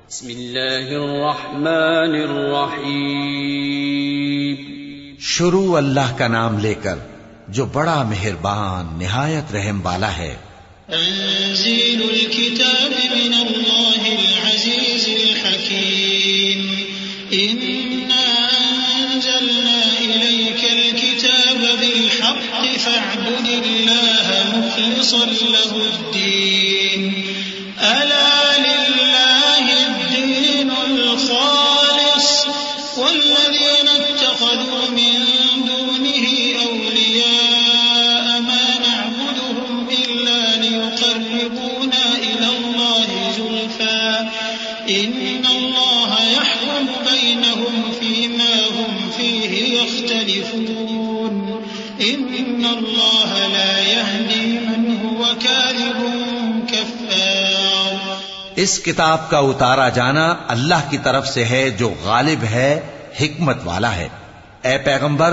بسم اللہ الرحمن الرحیم. شروع اللہ کا نام لے کر جو بڑا مہربان نہایت رحم والا ہے. تنزيل الكتاب من الله العزيز الحكيم. إنا أنزلنا إليك الكتاب بالحق فاعبد الله مخلصا له الدين. ألا لله الدين الخالص والذين اتخذوا من دونه أولياء ما نعبدهم إلا ليقربونا إلى الله زلفى إن الله يحكم بينهم فيما هم فيه يختلفون إن الله لا يهدي من هو كاذب كفار. اس کتاب کا اتارا جانا اللہ کی طرف سے ہے جو غالب ہے حکمت والا ہے. اے پیغمبر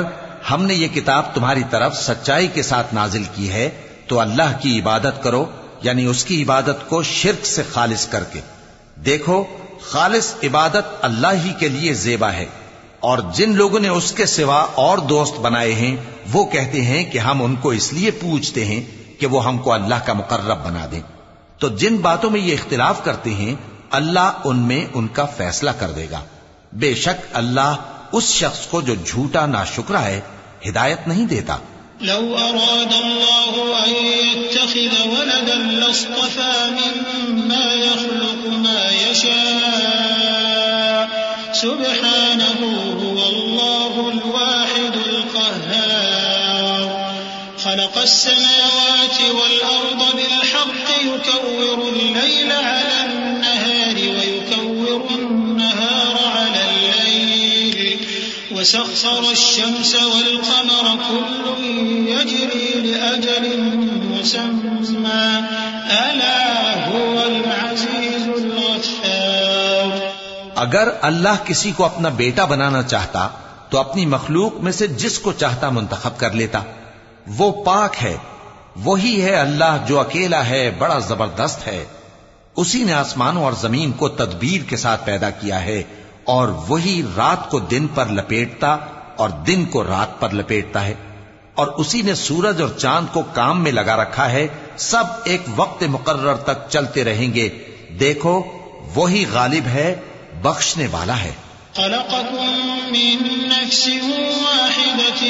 ہم نے یہ کتاب تمہاری طرف سچائی کے ساتھ نازل کی ہے تو اللہ کی عبادت کرو یعنی اس کی عبادت کو شرک سے خالص کر کے. دیکھو خالص عبادت اللہ ہی کے لیے زیبا ہے اور جن لوگوں نے اس کے سوا اور دوست بنائے ہیں وہ کہتے ہیں کہ ہم ان کو اس لیے پوچھتے ہیں کہ وہ ہم کو اللہ کا مقرب بنا دیں. تو جن باتوں میں یہ اختلاف کرتے ہیں اللہ ان میں ان کا فیصلہ کر دے گا. بے شک اللہ اس شخص کو جو جھوٹا ناشکرا ہے ہدایت نہیں دیتا. لو أراد الله أن يتخذ ولدا لاصطفى مما يخلق ما يشاء سبحانه هو الله الواحد القهار. خلق السماوات والأرض بالحق يكور الليل على النهار ويكور النهار على الليل وسخر الشمس والقمر كل يجري لأجل مسمى ألا هو العزيز الغفار. اگر اللہ کسی کو اپنا بیٹا بنانا چاہتا تو اپنی مخلوق میں سے جس کو چاہتا منتخب کر لیتا. وہ پاک ہے، وہی ہے اللہ جو اکیلا ہے، بڑا زبردست ہے. اسی نے آسمانوں اور زمین کو تدبیر کے ساتھ پیدا کیا ہے اور وہی رات کو دن پر لپیٹتا اور دن کو رات پر لپیٹتا ہے. اور اسی نے سورج اور چاند کو کام میں لگا رکھا ہے، سب ایک وقت مقرر تک چلتے رہیں گے. دیکھو وہی غالب ہے، بخشنے والا ہے. خلقكم من نفس واحدة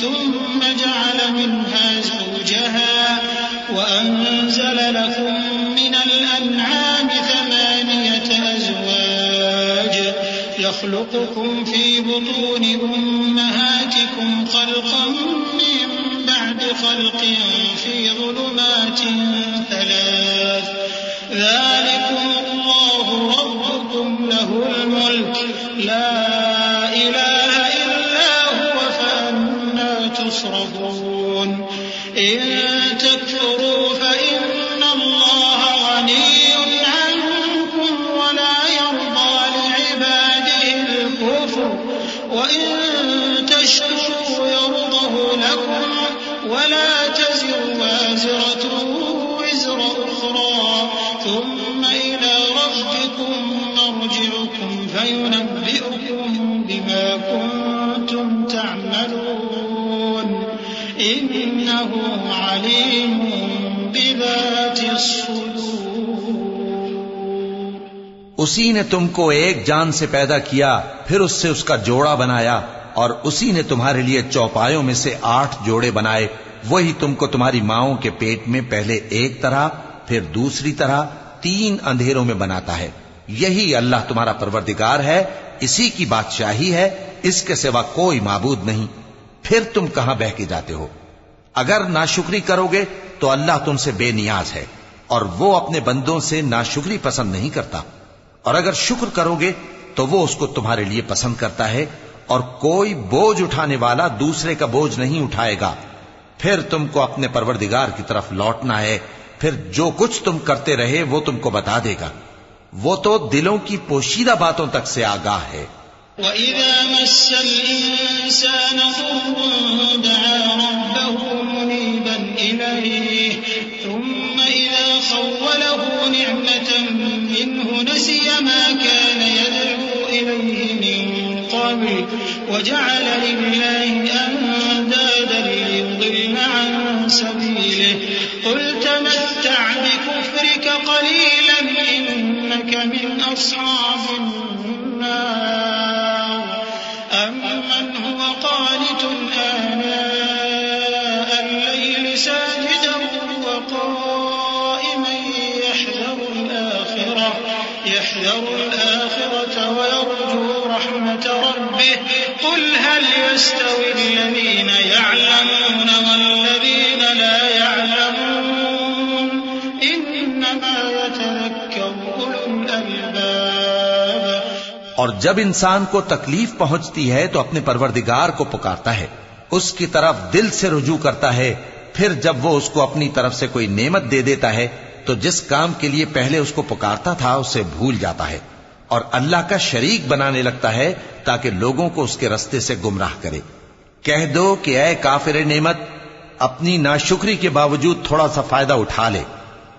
ثم جعل منها زوجها وأنزل لكم من الأنعام 8 أزواج يخلقكم في بطون أمهاتكم خلقا من بعد خلق في ظلمات 3 ذلكم الله ربكم له الملك لا إله إلا هو فأنا تصرفون. إن تكفروا فإن الله غني عنكم ولا يرضى لعباده الكفر وإن تشكروا يرضه لكم ولا تزر وازرة وزر أخرى ثم إلى ربكم مرجعكم فينبئكم بما كنتم تعملون إنه عليم بذات الصدور. اسی نے تم کو ایک جان سے پیدا کیا پھر اس سے اس کا جوڑا بنایا اور اسی نے تمہارے لیے چوپایوں میں سے 8 جوڑے بنائے. وہی تم کو تمہاری ماؤں کے پیٹ میں پہلے ایک طرح پھر دوسری طرح 3 اندھیروں میں بناتا ہے. یہی اللہ تمہارا پروردگار ہے، اسی کی بادشاہی ہے، اس کے سوا کوئی معبود نہیں. پھر تم کہاں بہہ کے جاتے ہو؟ اگر ناشکری کرو گے تو اللہ تم سے بے نیاز ہے اور وہ اپنے بندوں سے ناشکری پسند نہیں کرتا. اور اگر شکر کرو گے تو وہ اس کو تمہارے لیے پسند کرتا ہے اور کوئی بوجھ اٹھانے والا دوسرے کا بوجھ نہیں اٹھائے گا. پھر تم کو اپنے پروردگار کی طرف لوٹنا ہے، پھر جو کچھ تم کرتے رہے وہ تم کو بتا دے گا. وہ تو دلوں کی پوشیدہ باتوں تک سے آگاہ ہے. وَإِذَا مَسَّ الْإِنسَانَ ضُرٌّ دَعَا رَبَّهُ مُنِيبًا إِلَيْهِ ثُمَّ إِذَا خَوَّلَهُ نِعْمَةً مِّنْهُ نَسِيَ مَا كَانَ قبل وجعل لله أندادا ليضل عن سبيله قل تمتع بكفرك قليلا إنك من أصحاب النار أمن هو قانت آناء الليل ساجدا وقائما يحذر الآخرة ويرجو رحمة ربه قل هل يستوي الذين يعلمون والذين لا يعلمون إنما يتذكر أولو الألباب۔ اور جب انسان کو تکلیف پہنچتی ہے تو اپنے پروردگار کو پکارتا ہے، اس کی طرف دل سے رجوع کرتا ہے، پھر جب وہ اس کو اپنی طرف سے کوئی نعمت دے دیتا ہے تو جس کام کے لیے پہلے اس کو پکارتا تھا اسے بھول جاتا ہے اور اللہ کا شریک بنانے لگتا ہے تاکہ لوگوں کو اس کے رستے سے گمراہ کرے۔ کہہ دو کہ اے کافر نعمت، اپنی ناشکری کے باوجود تھوڑا سا فائدہ اٹھا لے،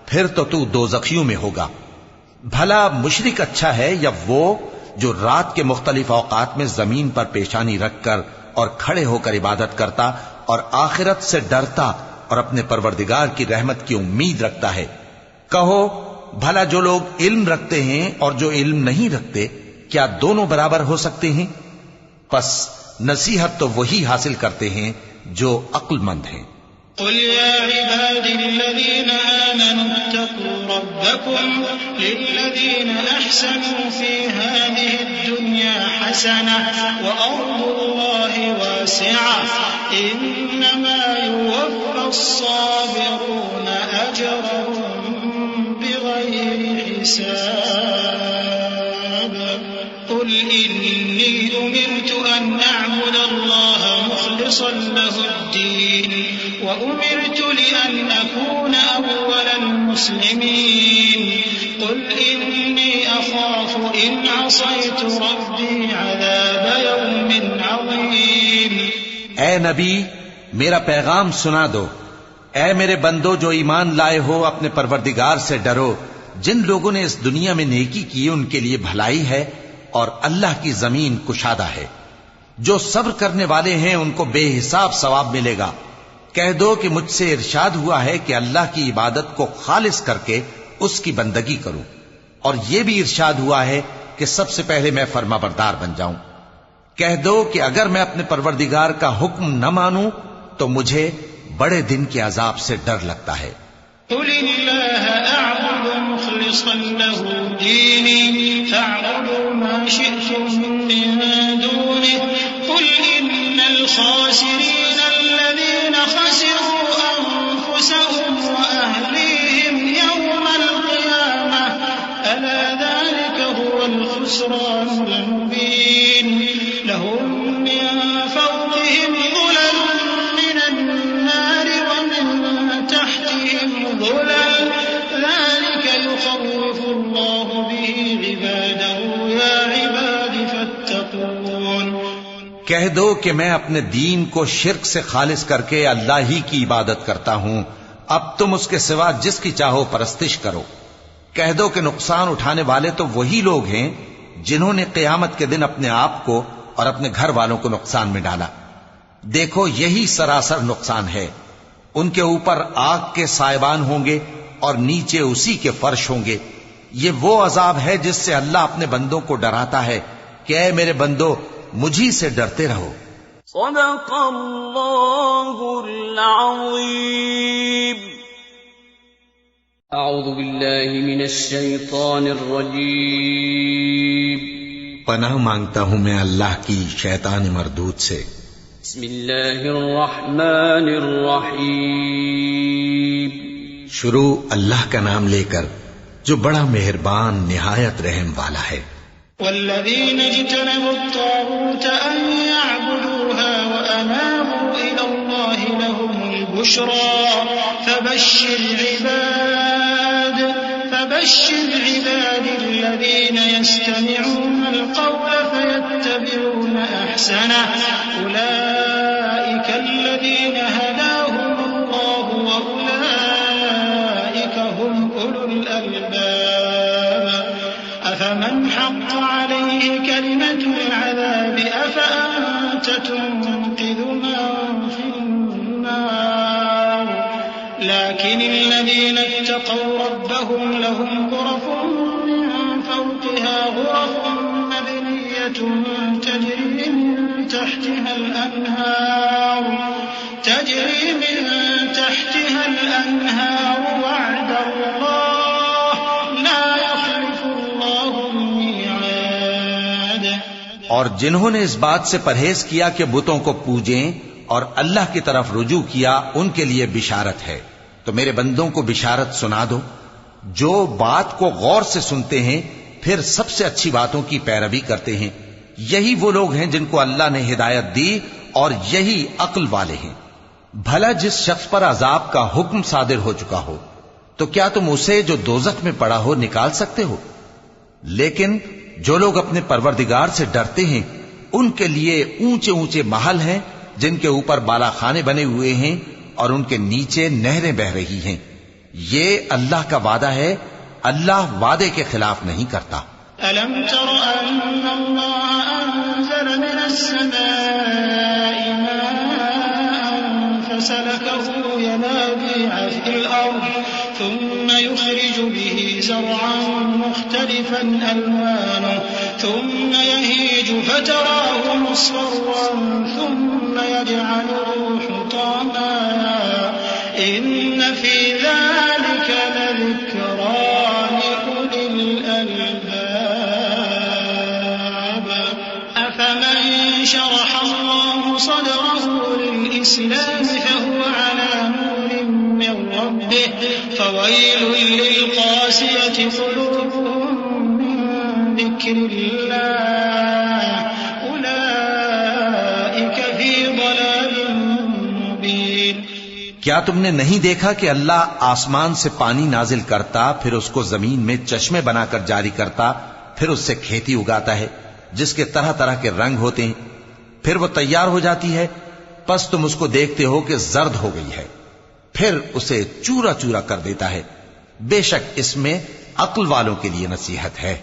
پھر تو دوزخیوں میں ہوگا۔ بھلا مشرک اچھا ہے یا وہ جو رات کے مختلف اوقات میں زمین پر پیشانی رکھ کر اور کھڑے ہو کر عبادت کرتا اور آخرت سے ڈرتا اور اپنے پروردگار کی رحمت کی امید رکھتا ہے۔ کہو بھلا جو لوگ علم رکھتے ہیں اور جو علم نہیں رکھتے کیا دونوں برابر ہو سکتے ہیں؟ پس نصیحت تو وہی حاصل کرتے ہیں جو عقل مند ہیں۔ قل يا عبادي الذين آمنوا اتقوا ربكم للذين أحسنوا في هذه الدنيا حسنة وأرض الله واسعة إنما يوفى الصابرون أجرهم بغير حساب قل إني أمرت أن أعبد الله مخلصا له الدين وأمرت لأن أكون أول المسلمين قل إني أخاف إن عصيت ربي عذاب يوم عظيم۔ اے نبی میرا پیغام سنا دو، اے میرے بندو جو ایمان لائے ہو اپنے پروردگار سے ڈرو۔ جن لوگوں نے اس دنیا میں نیکی کی ان کے لیے بھلائی ہے اور اللہ کی زمین کشادہ ہے۔ جو صبر کرنے والے ہیں ان کو بے حساب ثواب ملے گا۔ کہہ دو کہ مجھ سے ارشاد ہوا ہے کہ اللہ کی عبادت کو خالص کر کے اس کی بندگی کروں، اور یہ بھی ارشاد ہوا ہے کہ سب سے پہلے میں فرما بردار بن جاؤں۔ کہہ دو کہ اگر میں اپنے پروردگار کا حکم نہ مانوں تو مجھے بڑے دن کے عذاب سے ڈر لگتا ہے۔ قل اللہ اعبد مخلصا له دینی فاعبدوا ما شئتم من دونه قل ان الخاسرین الذین خسروا انفسهم واهلیهم یوم القیامة الا ذلك هو الخسران المبین لهم من فوقهم ظلل من النار ومن تحتهم ظلل ذلك يخوف الله به عباده يا عباد فاتقون۔ کہہ دو کہ میں اپنے دین کو شرک سے خالص کر کے اللہ ہی کی عبادت کرتا ہوں، اب تم اس کے سوا جس کی چاہو پرستش کرو۔ کہہ دو کہ نقصان اٹھانے والے تو وہی لوگ ہیں جنہوں نے قیامت کے دن اپنے آپ کو اور اپنے گھر والوں کو نقصان میں ڈالا۔ دیکھو یہی سراسر نقصان ہے۔ ان کے اوپر آگ کے سائبان ہوں گے اور نیچے اسی کے فرش ہوں گے۔ یہ وہ عذاب ہے جس سے اللہ اپنے بندوں کو ڈراتا ہے کہ اے میرے بندو مجھی سے ڈرتے رہو۔ صدق اللہ العظیم۔ اعوذ باللہ من الشیطان الرجیم۔ پناہ مانگتا ہوں میں اللہ کی شیطان مردود سے۔ بسم اللہ الرحمن الرحیم۔ شروع اللہ کا نام لے کر جو بڑا مہربان نہایت رحم والا ہے۔ والذین اجتنبوا الطاغوت ان يعبدوها وانابوا الى الله لهم البشرى فبشر عباد الذين يستمعون القول فيتبعون احسنه اولئك الذين هداهم الله واولئك هم اولو الالباب افمن أفمن حق عليه كلمة العذاب أفأنت تنقذ من في النار لكن الذين اتقوا ربهم لهم غرف من فوقها غرف مبنية تجري من تحتها الأنهار وعد الله لا يخلف الله الميعاد. اور جنہوں نے اس بات سے پرہیز کیا کہ بتوں کو پوجیں اور اللہ کی طرف رجوع کیا ان کے لیے بشارت ہے. تو میرے بندوں کو بشارت سنا دو جو بات کو غور سے سنتے ہیں پھر سب سے اچھی باتوں کی پیروی کرتے ہیں. یہی وہ لوگ ہیں جن کو اللہ نے ہدایت دی اور یہی عقل والے ہیں. بھلا جس شخص پر عذاب کا حکم صادر ہو چکا ہو تو کیا تم اسے جو دوزخ میں پڑا ہو نکال سکتے ہو؟ لیکن جو لوگ اپنے پروردگار سے ڈرتے ہیں ان کے لیے اونچے اونچے محل ہیں جن کے اوپر بالا خانے بنے ہوئے ہیں اور ان کے نیچے نہریں بہ رہی ہیں. یہ اللہ کا وعدہ ہے، اللہ وعدے کے خلاف نہیں کرتا. ألم تر أن الله أنزل من السماء ماء فسلكه ينابيع في الأرض ثم يخرج به زرعا مختلفا ألوانه ثم يهيج فتراه مصفرا ثم يجعله حطاما إن في ذلك لذكرى لأولي الألباب. أفمن شرح الله صدره للإسلام فهو على نور من ربه فويل للقاسية قلوبهم من ذكر الله أولئك في ضلال مبين. کیا تم نے نہیں دیکھا کہ اللہ آسمان سے پانی نازل کرتا پھر اس کو زمین میں چشمے بنا کر جاری کرتا پھر اس سے کھیتی اگاتا ہے جس کے طرح طرح کے رنگ ہوتے ہیں پھر وہ تیار ہو جاتی ہے پس تم اس کو دیکھتے ہو کہ زرد ہو گئی ہے پھر اسے چورا چورا کر دیتا ہے. بے شک اس میں عقل والوں کے لیے نصیحت ہے.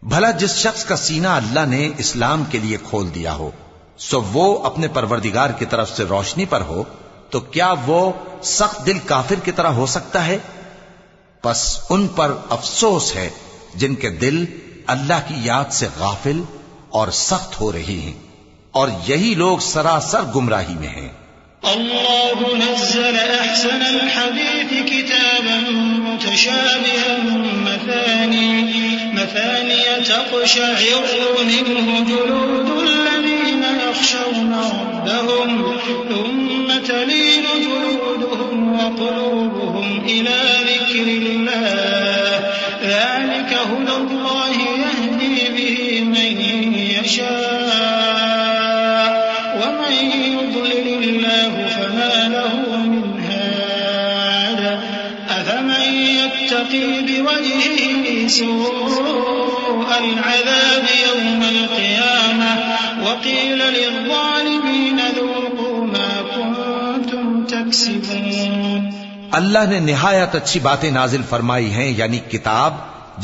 بھلا جس شخص کا سینہ اللہ نے اسلام کے لیے کھول دیا ہو سو وہ اپنے پروردگار کی طرف سے روشنی پر ہو تو کیا وہ سخت دل کافر کی طرح ہو سکتا ہے؟ پس ان پر افسوس ہے جن کے دل اللہ کی یاد سے غافل اور سخت ہو رہی ہیں اور یہی لوگ سراسر گمراہی میں ہیں. اللہ نزل احسن الحديث كتابا متشابها مثاني تقشعر منه جلود الذين يخشون ربهم ثم تلين جلودهم وقلوبهم إلى ذكر الله ذلك هدى الله يهدي به من يشاء ومن يضلل الله فما له من هاد أفمن يتقي بوجهه سوء العذاب يوم القيامة وقيل للظالمين ذوقوا ما كنتم تكسبون. اللہ نے نہایت اچھی باتیں نازل فرمائی ہیں یعنی کتاب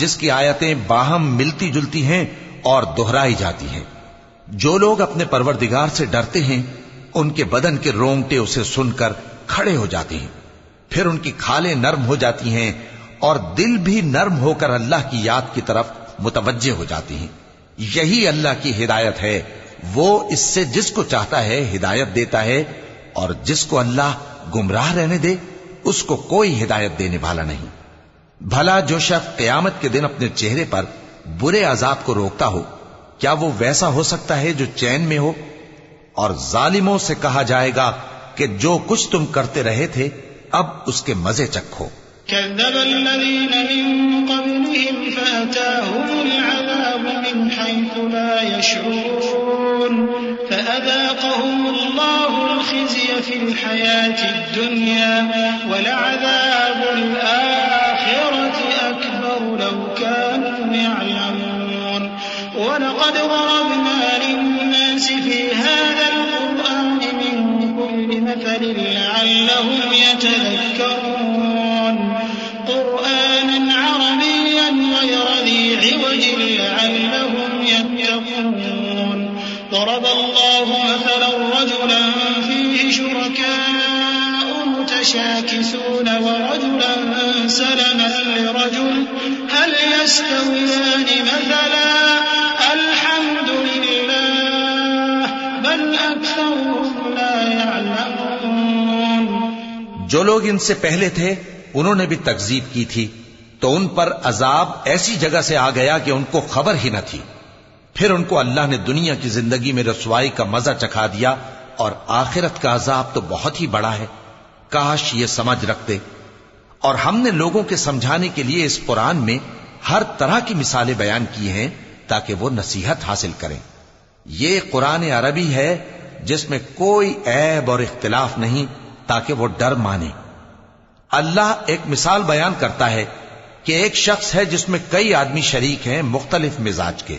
جس کی آیتیں باہم ملتی جلتی ہیں اور دہرائی جاتی ہیں. جو لوگ اپنے پروردگار سے ڈرتے ہیں ان کے بدن کے رونگٹے اسے سن کر کھڑے ہو جاتے ہیں پھر ان کی کھالیں نرم ہو جاتی ہیں اور دل بھی نرم ہو کر اللہ کی یاد کی طرف متوجہ ہو جاتی ہیں. یہی اللہ کی ہدایت ہے، وہ اس سے جس کو چاہتا ہے ہدایت دیتا ہے اور جس کو اللہ گمراہ رہنے دے اس کو کوئی ہدایت دینے والا نہیں. بھلا جو شخص قیامت کے دن اپنے چہرے پر برے عذاب کو روکتا ہو کیا وہ ویسا ہو سکتا ہے جو چین میں ہو؟ اور ظالموں سے کہا جائے گا کہ جو کچھ تم کرتے رہے تھے اب اس کے مزے چکھو. كذب الذين من قبلهم فأتاهم العذاب من حيث لا يشعرون فأذاقهم الله الخزي في الحياة الدنيا ولعذاب الآخرة أكبر لو كانوا يعلمون. ولقد ضربنا للناس في هذا القرآن من كل مثل لعلهم يتذكرون قرآنا عربيا غير ذي عوج بوجه لعلهم يتقون ضرب الله مثلا رجلا فيه شركاء متشاكسون ورجلا سلما لرجل هل يستويان مثلا الحمد لله بل أكثرهم لا يعلمون. جو لوگ ان سے پہلے تھے انہوں نے بھی تکذیب کی تھی تو ان پر عذاب ایسی جگہ سے آ گیا کہ ان کو خبر ہی نہ تھی. پھر ان کو اللہ نے دنیا کی زندگی میں رسوائی کا مزہ چکھا دیا اور آخرت کا عذاب تو بہت ہی بڑا ہے. کاش یہ سمجھ رکھتے. اور ہم نے لوگوں کے سمجھانے کے لیے اس قرآن میں ہر طرح کی مثالیں بیان کی ہیں تاکہ وہ نصیحت حاصل کریں. یہ قرآن عربی ہے جس میں کوئی عیب اور اختلاف نہیں تاکہ وہ ڈر مانے. اللہ ایک مثال بیان کرتا ہے کہ ایک شخص ہے جس میں کئی آدمی شریک ہیں مختلف مزاج کے،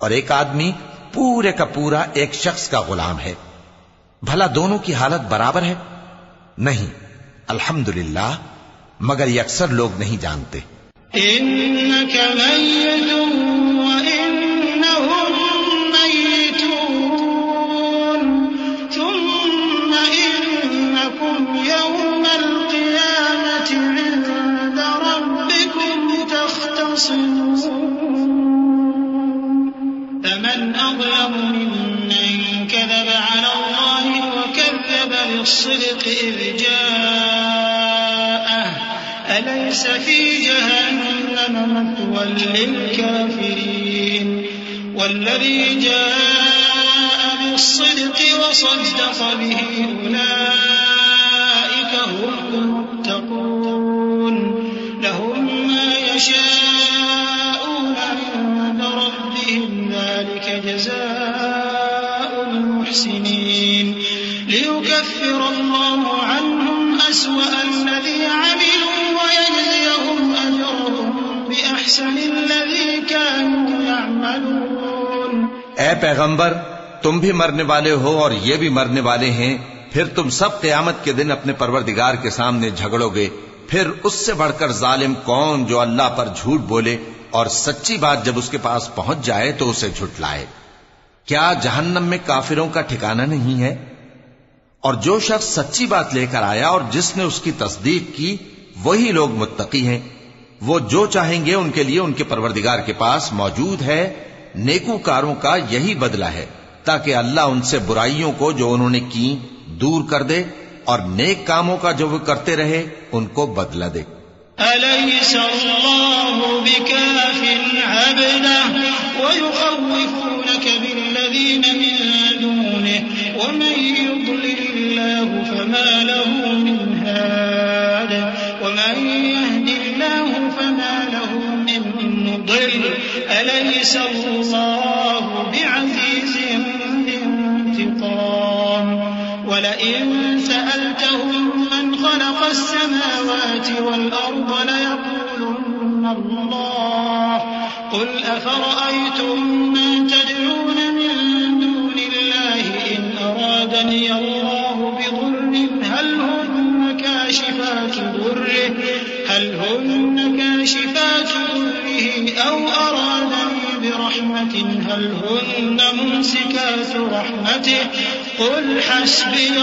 اور ایک آدمی پورے کا پورا ایک شخص کا غلام ہے. بھلا دونوں کی حالت برابر ہے؟ نہیں. الحمدللہ، مگر یہ اکثر لوگ نہیں جانتے. إنك ميت وإنهم ميتون ثم إنكم يوم القيامة عند ربكم تختصمون فمن أظلم ممن كذب على الله وكذب بالصدق إذ جاءه أليس في جهنم مثوى للكافرين والذي جاء بالصدق وصدق به أولئك هم المتقون لهم ما يشاءون عند ربهم ذلك جزاء المحسنين ليكفر الله عنهم أسوأ الذي عملوا ويجزيهم أجرهم بأحسن الذي كانوا يعملون. اے پیغمبر، تم بھی مرنے والے ہو اور یہ بھی مرنے والے ہیں. پھر تم سب قیامت کے دن اپنے پروردگار کے سامنے جھگڑو گے. پھر اس سے بڑھ کر ظالم کون جو اللہ پر جھوٹ بولے اور سچی بات جب اس کے پاس پہنچ جائے تو اسے جھٹلائے. کیا جہنم میں کافروں کا ٹھکانہ نہیں ہے؟ اور جو شخص سچی بات لے کر آیا اور جس نے اس کی تصدیق کی وہی لوگ متقی ہیں. وہ جو چاہیں گے ان کے لیے ان کے پروردگار کے پاس موجود ہے. نیکوکاروں کا یہی بدلہ ہے تاکہ اللہ ان سے برائیوں کو جو انہوں نے کی دور کر دے اور نیک کاموں کا جو وہ کرتے رہے ان کو بدلہ دے. أليس الله بكاف عبده ويخوفونك بالذين من دونه ومن يضلل الله فما له من هاد ومن يهد الله فما له من مضل أليس الله بعزيز ذي انتقام ولئن سألتهم من خلق السماوات والأرض ليقولن الله قل أفرأيتم ما تدعون من دون الله إن أرادني الله بضر هل هن كاشفات ضره أو أرادني برحمة هل هن ممسكات رحمته قل حسبي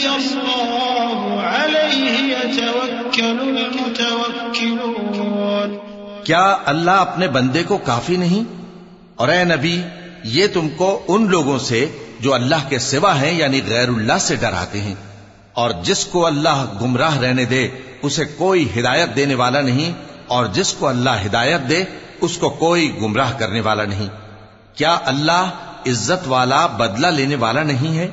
الله عليه يتوكل المتوكلون. کیا اللہ اپنے بندے کو کافی نہیں؟ اور اے نبی، یہ تم کو ان لوگوں سے جو اللہ کے سوا ہیں یعنی غیر اللہ سے ڈراتے ہیں، اور جس کو اللہ گمراہ رہنے دے اسے کوئی ہدایت دینے والا نہیں، اور جس کو اللہ ہدایت دے اس کو کوئی گمراہ کرنے والا نہیں. کیا اللہ عزت والا بدلہ لینے والا نہیں ہے؟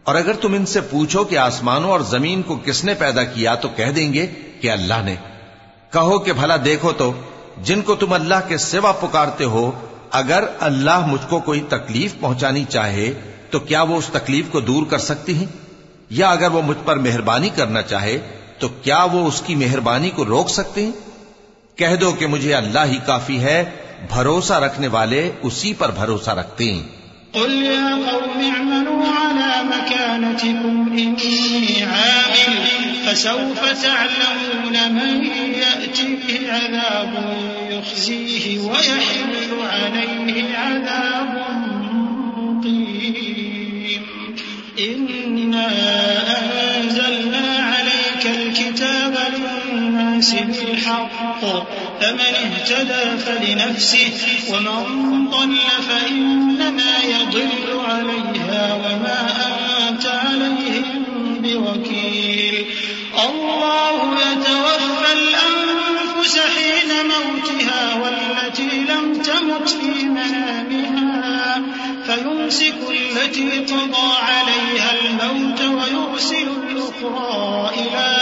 اور اگر تم ان سے پوچھو کہ آسمانوں اور زمین کو کس نے پیدا کیا تو کہہ دیں گے کہ اللہ نے. کہو کہ بھلا دیکھو تو جن کو تم اللہ کے سوا پکارتے ہو، اگر اللہ مجھ کو کوئی تکلیف پہنچانی چاہے تو کیا وہ اس تکلیف کو دور کر سکتی ہیں؟ یا اگر وہ مجھ پر مہربانی کرنا چاہے تو کیا وہ اس کی مہربانی کو روک سکتے ہیں؟ کہہ دو کہ مجھے اللہ ہی کافی ہے، بھروسہ رکھنے والے اسی پر بھروسہ رکھتے ہیں. قل يا قوم اعملوا على مكانتكم إني عامل فسوف تعلمون من يأتيه عذاب يخزيه ويحل عليه عذاب مقيم إنا أنزلنا عليك الكتاب للناس بالحق فمن اهتدى فلنفسه ومن ضل فإنما يضل عليها وما أنت عليهم بوكيل الله يتوفى الأنفس حين موتها والتي لم تمت في منامها فيمسك التي قضى عليها الموت ويرسل الأخرى إلى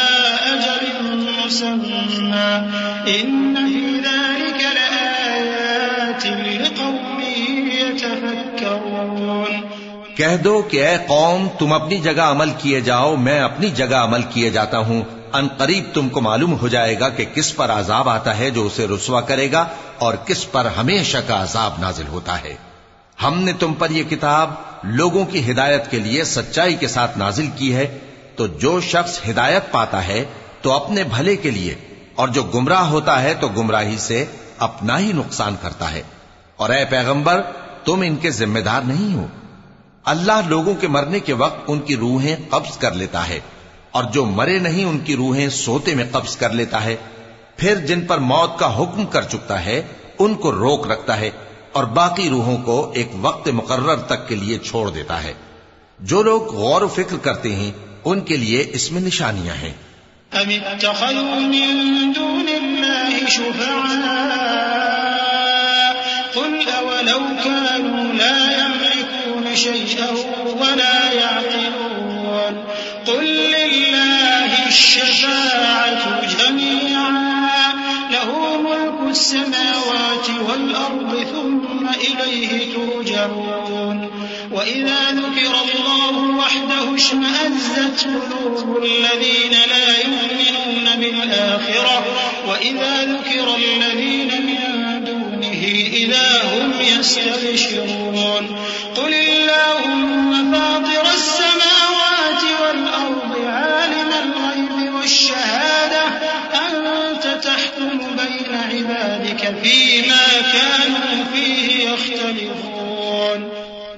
أجل مسمى إن في ذلك لآيات لقوم يتفكرون کہہ دو کہ اے قوم تم اپنی جگہ عمل کیے جاؤ میں اپنی جگہ عمل کیے جاتا ہوں ان قریب تم کو معلوم ہو جائے گا کہ کس پر عذاب آتا ہے جو اسے رسوا کرے گا اور کس پر ہمیشہ کا عذاب نازل ہوتا ہے ہم نے تم پر یہ کتاب لوگوں کی ہدایت کے لیے سچائی کے ساتھ نازل کی ہے تو جو شخص ہدایت پاتا ہے تو اپنے بھلے کے لیے اور جو گمراہ ہوتا ہے تو گمراہی سے اپنا ہی نقصان کرتا ہے اور اے پیغمبر تم ان کے ذمہ دار نہیں ہو اللہ لوگوں کے مرنے کے وقت ان کی روحیں قبض کر لیتا ہے اور جو مرے نہیں ان کی روحیں سوتے میں قبض کر لیتا ہے پھر جن پر موت کا حکم کر چکتا ہے ان کو روک رکھتا ہے اور باقی روحوں کو ایک وقت مقرر تک کے لیے چھوڑ دیتا ہے جو لوگ غور و فکر کرتے ہیں ان کے لیے اس میں نشانیاں ہیں ام اتخذوا من دون الله شفعاء قل اولو كانوا لا يملكون شيئا ولا يعقلون قل لله الشفاعة جميعا له ملك السماوات والأرض ثم إليه ترجعون وإذا ذكر الله وحده اشمأزت قلوب الذين لا يؤمنون بالآخرة وإذا ذكر الذين من دونه إذا هم يستبشرون قل اللهم فاطر السماوات والأرض عالم الغيب والشهادة أنت تحكم بين عبادك فيما كانوا فيه يختلفون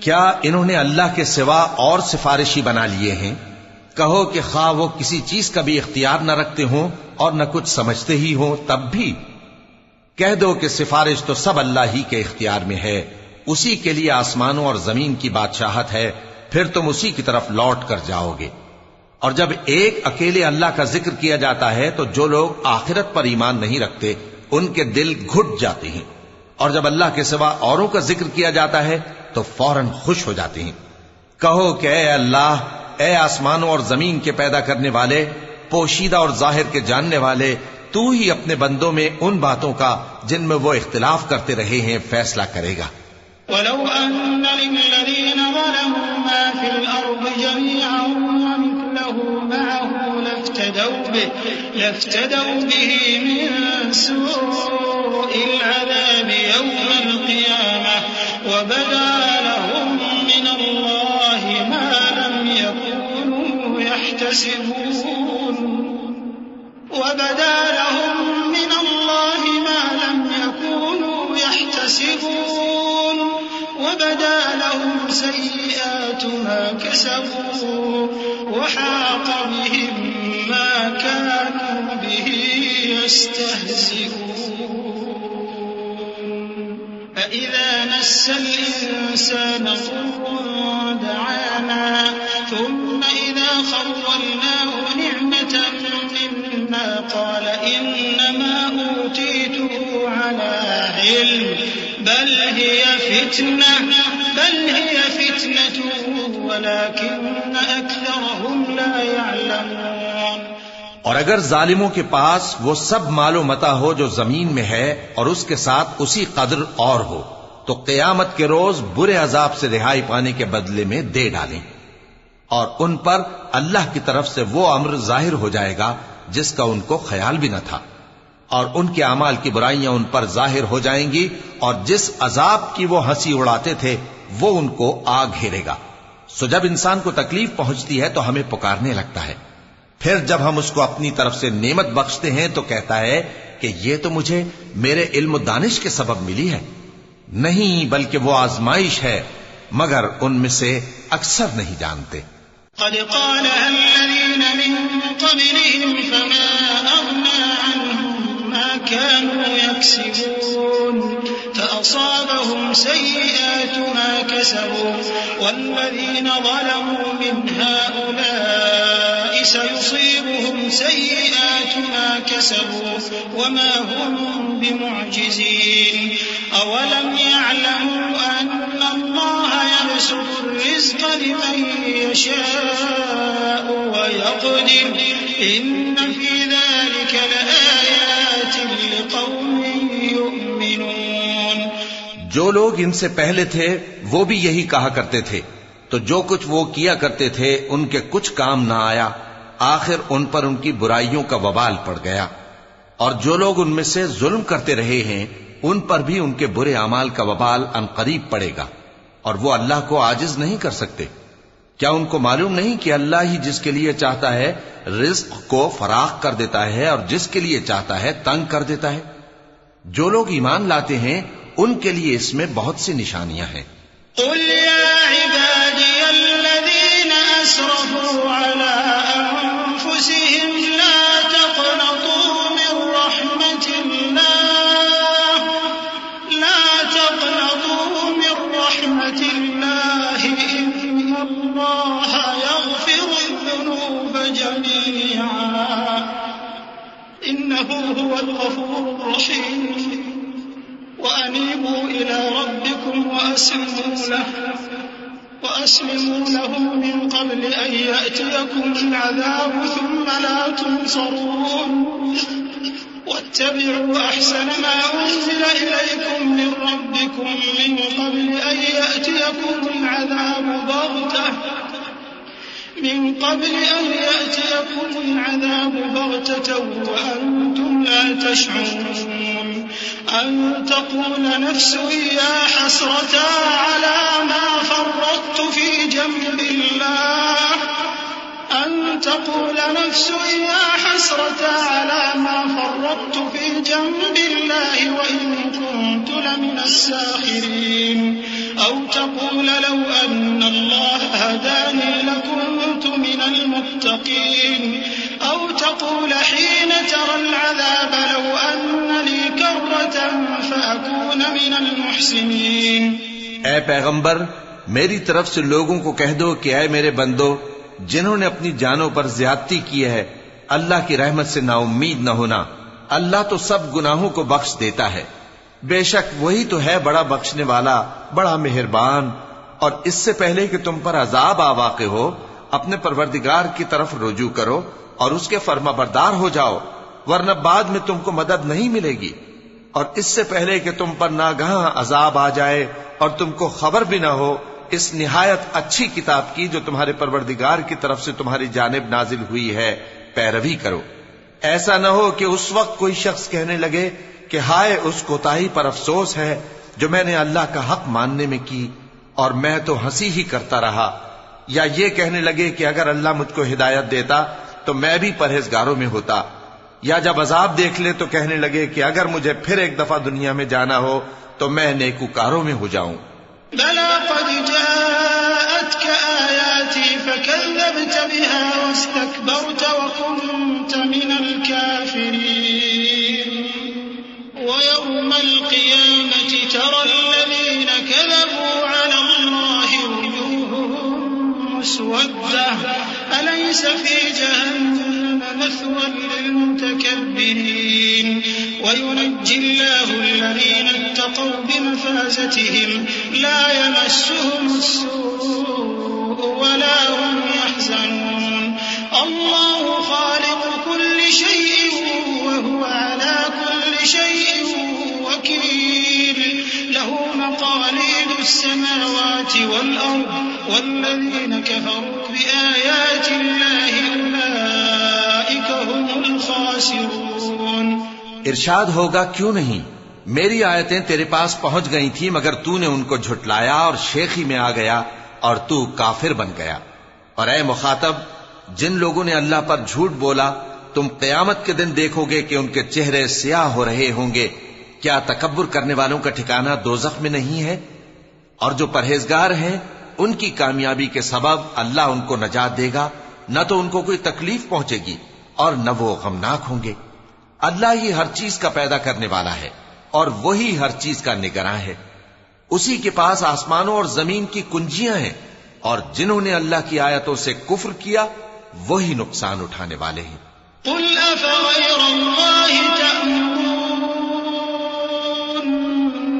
کیا انہوں نے اللہ کے سوا اور سفارشی بنا لیے ہیں کہو کہ خواہ وہ کسی چیز کا بھی اختیار نہ رکھتے ہوں اور نہ کچھ سمجھتے ہی ہوں تب بھی کہہ دو کہ سفارش تو سب اللہ ہی کے اختیار میں ہے اسی کے لیے آسمانوں اور زمین کی بادشاہت ہے پھر تم اسی کی طرف لوٹ کر جاؤ گے اور جب ایک اکیلے اللہ کا ذکر کیا جاتا ہے تو جو لوگ آخرت پر ایمان نہیں رکھتے ان کے دل گھٹ جاتے ہیں اور جب اللہ کے سوا اوروں کا ذکر کیا جاتا ہے تو فوراً خوش ہو جاتے ہیں کہو کہ اے اللہ اے آسمانوں اور زمین کے پیدا کرنے والے پوشیدہ اور ظاہر کے جاننے والے تو ہی اپنے بندوں میں ان باتوں کا جن میں وہ اختلاف کرتے رہے ہیں فیصلہ کرے گا ولو أن للذين ظلموا ما في الأرض جميعا ومثله معه لافتدوا به من سوء العذاب يوم القيامة وبدا لهم من الله ما لم يكونوا يحتسبون وبدا لهم سيئات ما كسبوا وحاق بهم ما كانوا به يستهزئون فإذا مس الإنسان ضر دعانا ثم إذا خولناه نعمة منا قال إنما أوتيته على علم بل هي فتنة ولكن أكثرهم لا يعلمون اور اگر ظالموں کے پاس وہ سب مال و متاع ہو جو زمین میں ہے اور اس کے ساتھ اسی قدر اور ہو تو قیامت کے روز برے عذاب سے رہائی پانے کے بدلے میں دے ڈالیں اور ان پر اللہ کی طرف سے وہ امر ظاہر ہو جائے گا جس کا ان کو خیال بھی نہ تھا اور ان کے اعمال کی برائیاں ان پر ظاہر ہو جائیں گی اور جس عذاب کی وہ ہنسی اڑاتے تھے وہ ان کو آ گھیرے گا سو جب انسان کو تکلیف پہنچتی ہے تو ہمیں پکارنے لگتا ہے پھر جب ہم اس کو اپنی طرف سے نعمت بخشتے ہیں تو کہتا ہے کہ کہ یہ تو مجھے میرے علم و دانش کے سبب ملی ہے؟ نہیں، بلکہ وہ آزمائش ہے، مگر ان میں سے اکثر نہیں جانتے۔ قد قالها الذين من قبلهم فما أغنى عنهم ما كانوا يكسبون فأصابهم سيئات ما كسبوا والذين ظلموا من هؤلاء سيصيبهم سيئات ما كسبوا وما هم بمعجزين أولم يعلموا أن الله يبسط الرزق لمن يشاء ويقدر إن في ذلك لآيات لقوم يؤمنون۔ جو لوگ ان سے پہلے تھے وہ بھی یہی کہا کرتے تھے، تو جو کچھ وہ کیا کرتے تھے ان کے کچھ کام نہ آیا، آخر ان پر ان کی برائیوں کا وبال پڑ گیا۔ اور جو لوگ ان میں سے ظلم کرتے رہے ہیں ان پر بھی ان کے برے اعمال کا وبال عنقریب پڑے گا، اور وہ اللہ کو عاجز نہیں کر سکتے۔ کیا ان کو معلوم نہیں کہ اللہ ہی جس کے لیے چاہتا ہے رزق کو فراخ کر دیتا ہے اور جس کے لیے چاہتا ہے تنگ کر دیتا ہے؟ جو لوگ ایمان لاتے ہیں ان کے لیے اس میں بہت سی نشانیاں ہیں۔ قل يا عبادي الذين أسرفوا على أنفسهم لا تقنطوا من رحمة الله إن الله يغفر الذنوب جميعا إنه هو الغفور الرحيم وأنيبوا إلى ربكم وأسلموا له من قبل أن يأتيكم العذاب ثم لا تنصرون واتبعوا أحسن ما أنزل إليكم من ربكم من قبل أن يأتيكم العذاب بغتة وأنتم لا تشعرون أن تقول نفس يا حسرة على ما فرطت في جنب الله وإن كنت لمن الساخرين أو تقول لو أن الله هداني لكنت من المتقين أو تقول حين ترى العذاب لو أن لي كرة فأكون من المحسنين۔ اے پیغمبر، میری طرف سے لوگوں کو کہہ دو کہ اے میرے بندو، جنہوں نے اپنی جانوں پر زیادتی کی ہے، اللہ کی رحمت سے نا امید نہ ہونا۔ اللہ تو سب گناہوں کو بخش دیتا ہے، بے شک وہی تو ہے بڑا بخشنے والا، بڑا مہربان۔ اور اس سے پہلے کہ تم پر عذاب آ واقع ہو، اپنے پروردگار کی طرف رجوع کرو اور اس کے فرما بردار ہو جاؤ، ورنہ بعد میں تم کو مدد نہیں ملے گی۔ اور اس سے پہلے کہ تم پر ناگہاں عذاب آ جائے اور تم کو خبر بھی نہ ہو، اس نہایت اچھی کتاب کی جو تمہارے پروردگار کی طرف سے تمہاری جانب نازل ہوئی ہے پیروی کرو۔ ایسا نہ ہو کہ اس وقت کوئی شخص کہنے لگے کہ ہائے اس کوتاہی پر افسوس ہے جو میں نے اللہ کا حق ماننے میں کی اور میں تو ہنسی ہی کرتا رہا، یا یہ کہنے لگے کہ اگر اللہ مجھ کو ہدایت دیتا تو میں بھی پرہیزگاروں میں ہوتا، یا جب عذاب دیکھ لے تو کہنے لگے کہ اگر مجھے پھر ایک دفعہ دنیا میں جانا ہو تو میں نیکوکاروں میں ہو جاؤں۔ بلى قد جاءتك آياتي فكذبت بها واستكبرت وكنت من الكافرين ويوم القيامة ترى الذين كذبوا على الله وجوههم مسودة أليس في جهنم مثوى للمتكبرين وينجي الله الذين اتقوا بمفازتهم لا يمسهم السوء ولا هم يحزنون الله خالق كل شيء وهو على كل شيء وكيل له مقاليد السماوات والأرض والذين كفروا بآيات الله أولئك هم الخاسرون۔ ارشاد ہوگا کیوں نہیں، میری آیتیں تیرے پاس پہنچ گئی تھی مگر تو نے ان کو جھٹلایا اور شیخی میں آ گیا اور تو کافر بن گیا۔ اور اے مخاطب، جن لوگوں نے اللہ پر جھوٹ بولا تم قیامت کے دن دیکھو گے کہ ان کے چہرے سیاہ ہو رہے ہوں گے. کیا تکبر کرنے والوں کا ٹھکانہ دوزخ میں نہیں ہے؟ اور جو پرہیزگار ہیں ان کی کامیابی کے سبب اللہ ان کو نجات دے گا، نہ تو ان کو کوئی تکلیف پہنچے گی اور نہ وہ غمناک ہوں گے. اللہ ہی ہر چیز کا پیدا کرنے والا ہے اور وہی ہر چیز کا نگراں ہے. اسی کے پاس آسمانوں اور زمین کی کنجیاں ہیں، اور جنہوں نے اللہ کی آیتوں سے کفر کیا وہی نقصان اٹھانے والے ہیں. قل أفغير الله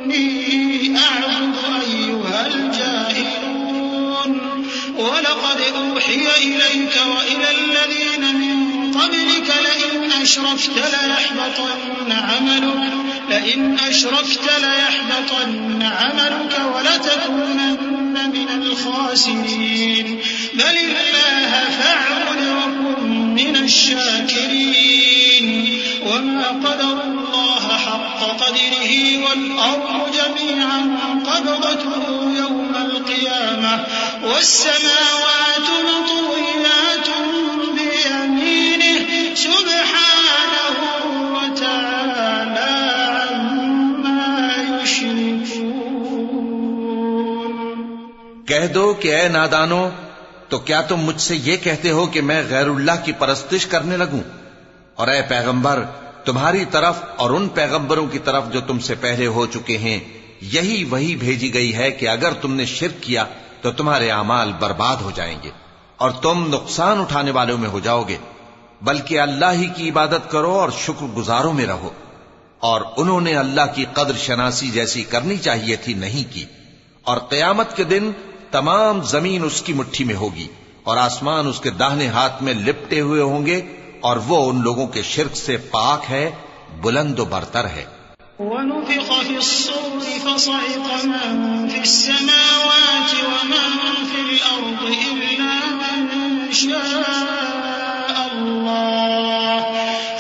تأمروني أعبد أيها الجاهلون ولقد أوحي إليك وإلى الذين من قبلك لئن أشركت ليحبطن عملك ولتكونن من الخاسرين بل الله فاعبد وكن من الشاكرين وما قدر الله حق قدره والأرض جميعا قبضته يوم القيامة والسماوات مطويات بيمينه سبحانه وتعالى عما يشركون. کہہ دو کہ اے نادانو، تو کیا تم مجھ سے یہ کہتے ہو کہ میں غیر اللہ کی پرستش کرنے لگوں؟ اور اے پیغمبر، تمہاری طرف اور ان پیغمبروں کی طرف جو تم سے پہلے ہو چکے ہیں یہی وہی بھیجی گئی ہے کہ اگر تم نے شرک کیا تو تمہارے اعمال برباد ہو جائیں گے اور تم نقصان اٹھانے والوں میں ہو جاؤ گے. بلکہ اللہ ہی کی عبادت کرو اور شکر گزاروں میں رہو. اور انہوں نے اللہ کی قدر شناسی جیسی کرنی چاہیے تھی نہیں کی. اور قیامت کے دن تمام زمین اس کی مٹھی میں ہوگی اور آسمان اس کے داہنے ہاتھ میں لپٹے ہوئے ہوں گے، اور وہ ان لوگوں کے شرک سے پاک ہے، بلند و برتر ہے. ونفخ في الصور فصعق من في السماوات ومن في الأرض إلا من شاء الله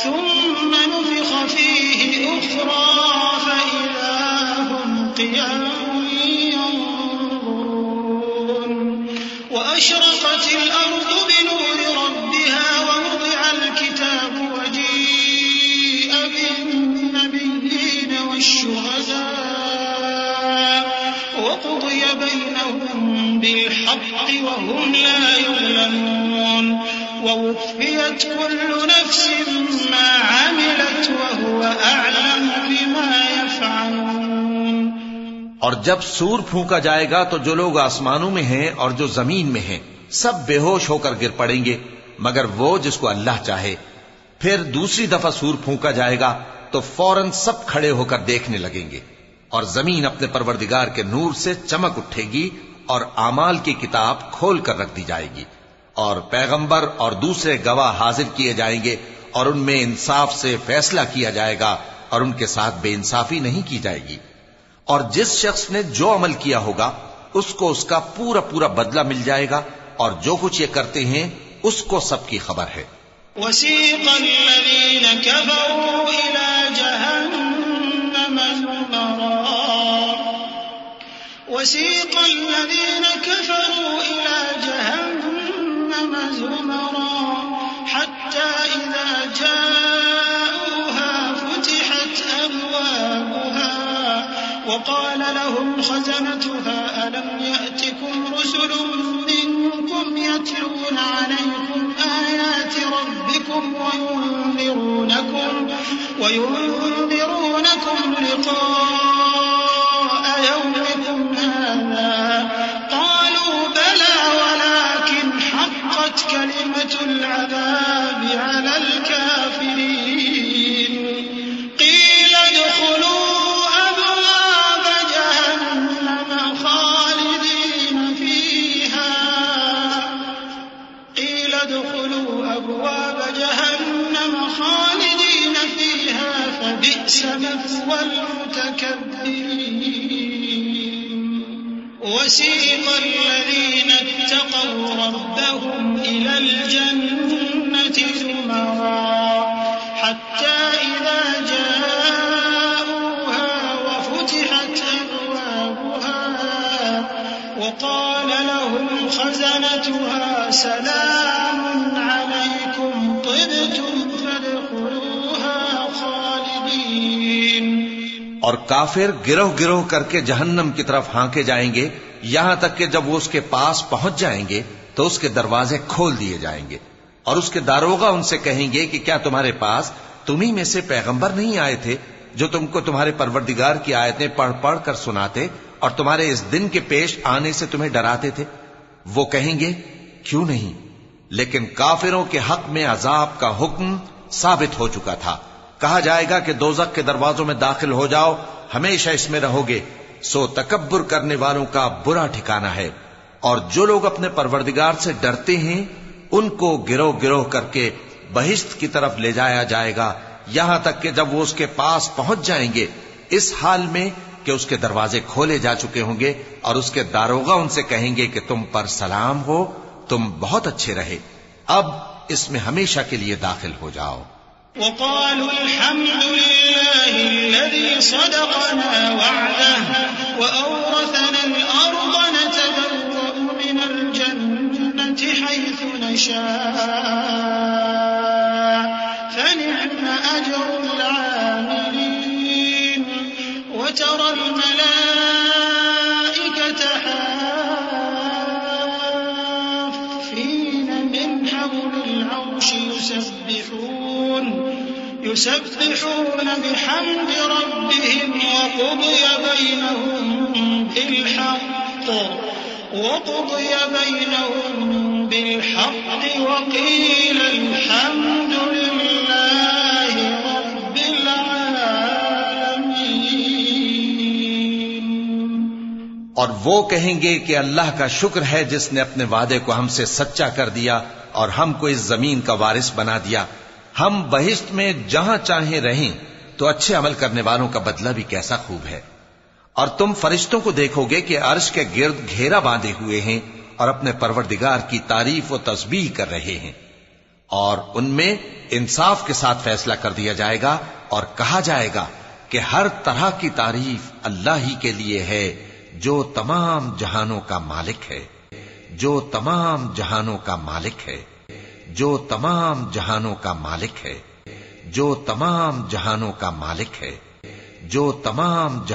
ثم نفخ فيه أخرى فإذا هم قيام وأشرقت الأرض بنور ربها ووضع الكتاب وجيء بالنبيين والشهداء وقضي بينهم بالحق وهم لا يظلمون ووفيت كل نفس ما عملت وهو أعلم بما يفعلون. اور جب سور پھونکا جائے گا تو جو لوگ آسمانوں میں ہیں اور جو زمین میں ہیں سب بے ہوش ہو کر گر پڑیں گے مگر وہ جس کو اللہ چاہے. پھر دوسری دفعہ سور پھونکا جائے گا تو فوراً سب کھڑے ہو کر دیکھنے لگیں گے، اور زمین اپنے پروردگار کے نور سے چمک اٹھے گی اور اعمال کی کتاب کھول کر رکھ دی جائے گی، اور پیغمبر اور دوسرے گواہ حاضر کیے جائیں گے، اور ان میں انصاف سے فیصلہ کیا جائے گا اور ان کے ساتھ بے انصافی نہیں کی جائے گی. اور جس شخص نے جو عمل کیا ہوگا اس کو اس کا پورا پورا بدلہ مل جائے گا، اور جو کچھ یہ کرتے ہیں اس کو سب کی خبر ہے. وسيق الذين كفروا إلى جهنم زمرا حتى إذا جاءوها فتحت أبوابها وقال لهم خزنتها ألم يأتكم رسل منكم يتلون عليكم آيات ربكم وينذرونكم لقاء يومكم هذا قالوا بلى ولكن حقت كلمة العذاب على الكافرين قيل ادخلوا أبواب جهنم خالدين فيها فبئس مثوى المتكبرين. وسيق الذين اتقوا ربهم إلى الجنة زمرا حتى إذا جاءوها وفتحت أبوابها وقال لهم خزنتها سلام عليكم طبتم اور کافر گروہ گروہ کر کے جہنم کی طرف ہانکے جائیں گے، یہاں تک کہ جب وہ اس کے پاس پہنچ جائیں گے تو اس کے دروازے کھول دیے جائیں گے، اور اس کے داروغہ ان سے کہیں گے کہ کیا تمہارے پاس تمہیں میں سے پیغمبر نہیں آئے تھے جو تم کو تمہارے پروردگار کی آیتیں پڑھ پڑھ کر سناتے اور تمہارے اس دن کے پیش آنے سے تمہیں ڈراتے تھے؟ وہ کہیں گے کیوں نہیں، لیکن کافروں کے حق میں عذاب کا حکم ثابت ہو چکا تھا۔ کہا جائے گا کہ دوزخ کے دروازوں میں داخل ہو جاؤ، ہمیشہ اس میں رہو گے، سو تکبر کرنے والوں کا برا ٹھکانہ ہے۔ اور جو لوگ اپنے پروردگار سے ڈرتے ہیں ان کو گروہ گروہ کر کے بہشت کی طرف لے جایا جائے گا، یہاں تک کہ جب وہ اس کے پاس پہنچ جائیں گے اس حال میں کہ اس کے دروازے کھولے جا چکے ہوں گے، اور اس کے داروغہ ان سے کہیں گے کہ تم پر سلام ہو، تم بہت اچھے رہے، اب اس میں ہمیشہ کے لیے داخل ہو جاؤ۔ وقالوا الحمد لله الذي صدقنا وعده وأورثنا الأرض نتبوأ من الجنة حيث نشاء فنعم أجر العاملين وترى الملائكة حافين من حول العرش يسبحون بحمد ربهم وقضي بينهم بالحق وقيل الحمد لله رب العالمين۔ اور وہ کہیں گے کہ اللہ کا شکر ہے جس نے اپنے وعدے کو ہم سے سچا کر دیا اور ہم کو اس زمین کا وارث بنا دیا، ہم بہشت میں جہاں چاہیں رہیں، تو اچھے عمل کرنے والوں کا بدلہ بھی کیسا خوب ہے۔ اور تم فرشتوں کو دیکھو گے کہ عرش کے گرد گھیرا باندھے ہوئے ہیں اور اپنے پروردگار کی تعریف و تسبیح کر رہے ہیں، اور ان میں انصاف کے ساتھ فیصلہ کر دیا جائے گا، اور کہا جائے گا کہ ہر طرح کی تعریف اللہ ہی کے لیے ہے جو تمام جہانوں کا مالک ہے، جو تمام جہانوں کا مالک ہے، جو تمام جہانوں کا مالک ہے، جو تمام جہانوں کا مالک ہے، جو تمام جہانوں